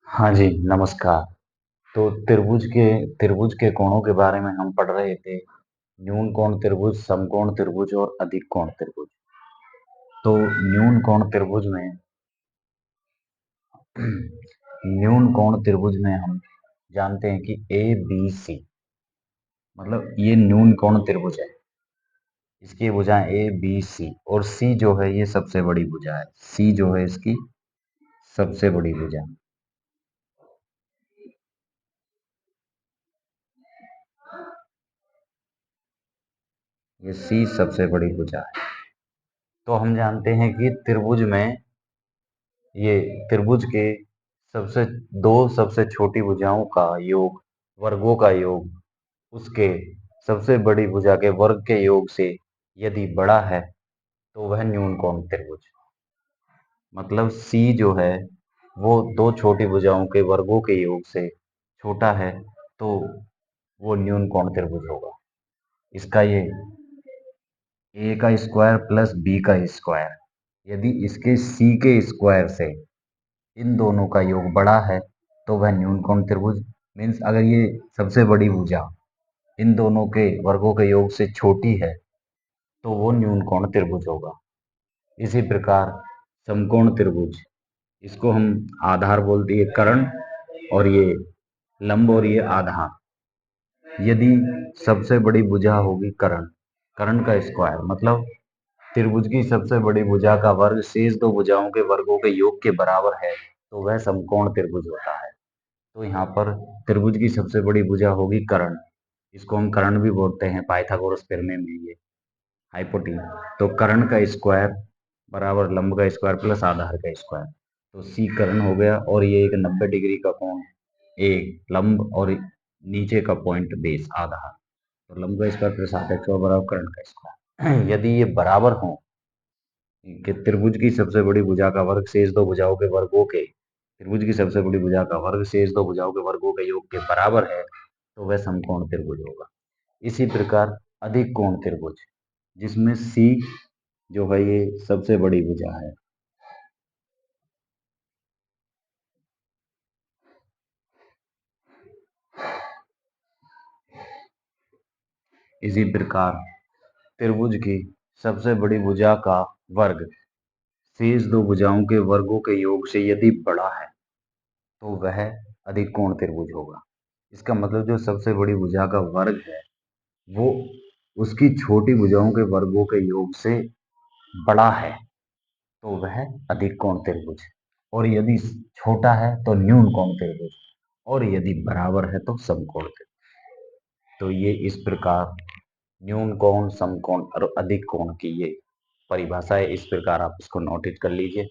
हाँ जी, नमस्कार। तो त्रिभुज के कोणों के बारे में हम पढ़ रहे थे। न्यून कोण त्रिभुज, समकोण त्रिभुज और अधिक कोण त्रिभुज। तो न्यून कोण त्रिभुज में न्यून कोण त्रिभुज में हम जानते हैं कि ए बी सी मतलब ये न्यून कोण त्रिभुज है। इसकी भुजाएं ए बी सी और सी जो है ये सबसे बड़ी भुजा है। सी जो है इसकी सबसे बड़ी भुजा। ये सी सबसे बड़ी भुजा है। तो हम जानते हैं कि ये त्रिभुज के सबसे दो सबसे छोटी भुजाओं का योग, वर्गों का योग उसके सबसे बड़ी भुजा के वर्ग के योग से यदि बड़ा है तो वह न्यून कोण त्रिभुज। मतलब सी जो है वो दो छोटी भुजाओं के वर्गों के योग से छोटा है तो वो न्यून कोण त्रिभुज होगा। इसका ये ए का स्क्वायर प्लस बी का स्क्वायर, यदि इसके सी के स्क्वायर से इन दोनों का योग बड़ा है तो वह न्यून कोण त्रिभुज। मीन्स अगर ये सबसे बड़ी भुजा इन दोनों के वर्गों के योग से छोटी है तो वो न्यून कोण त्रिभुज होगा। इसी प्रकार समकोण त्रिभुज, इसको हम आधार बोलते हैं कर्ण, और ये लंब और ये आधार। यदि सबसे बड़ी भुजा होगी कर्ण, कर्ण का स्क्वायर मतलब त्रिभुज की सबसे बड़ी भुजा का वर्ग शेष दो भुजाओं के वर्गों के योग के बराबर है तो वह समकोण त्रिभुज होता है। तो यहाँ पर त्रिभुज की सबसे बड़ी भुजा होगी कर्ण। इसको हम कर्ण भी बोलते हैं, पाइथागोरस प्रमेय में ये हाइपोटीन। तो कर्ण का स्क्वायर बराबर लंब का स्क्वायर प्लस आधार का स्क्वायर। तो सी कर्ण हो गया और ये एक 90 डिग्री का कोण, एक लंब और नीचे का पॉइंट बेस आधार। तो लंब का स्क्वायर प्लस आधार का बराबर कर्ण का स्क्वायर। यदि ये बराबर हो कि त्रिभुज की सबसे बड़ी भुजा का वर्ग शेष दो भुजाओं के वर्गों के त्रिभुज की सबसे बड़ी भुजा का वर्ग शेष दो भुजाओं के वर्गों के योग के बराबर है तो वह समकोण त्रिभुज होगा। इसी प्रकार अधिक कोण त्रिभुज, जिसमें सी जो है ये सबसे बड़ी भुजा है। इसी प्रकार त्रिभुज की सबसे बड़ी भुजा का वर्ग शेष दो भुजाओं के वर्गों के योग से यदि बड़ा है तो वह अधिक कोण त्रिभुज होगा। इसका मतलब जो सबसे बड़ी भुजा का वर्ग है वो उसकी छोटी भुजाओं के वर्गों के योग से बड़ा है तो वह अधिक कोण त्रिभुज। और यदि छोटा है तो न्यून कोण त्रिभुज, और यदि बराबर है तो समकोण त्रिभुज। तो ये इस प्रकार न्यून कोण, समकोण और अधिक कोण की ये परिभाषा है। इस प्रकार आप इसको नोटिस कर लीजिए।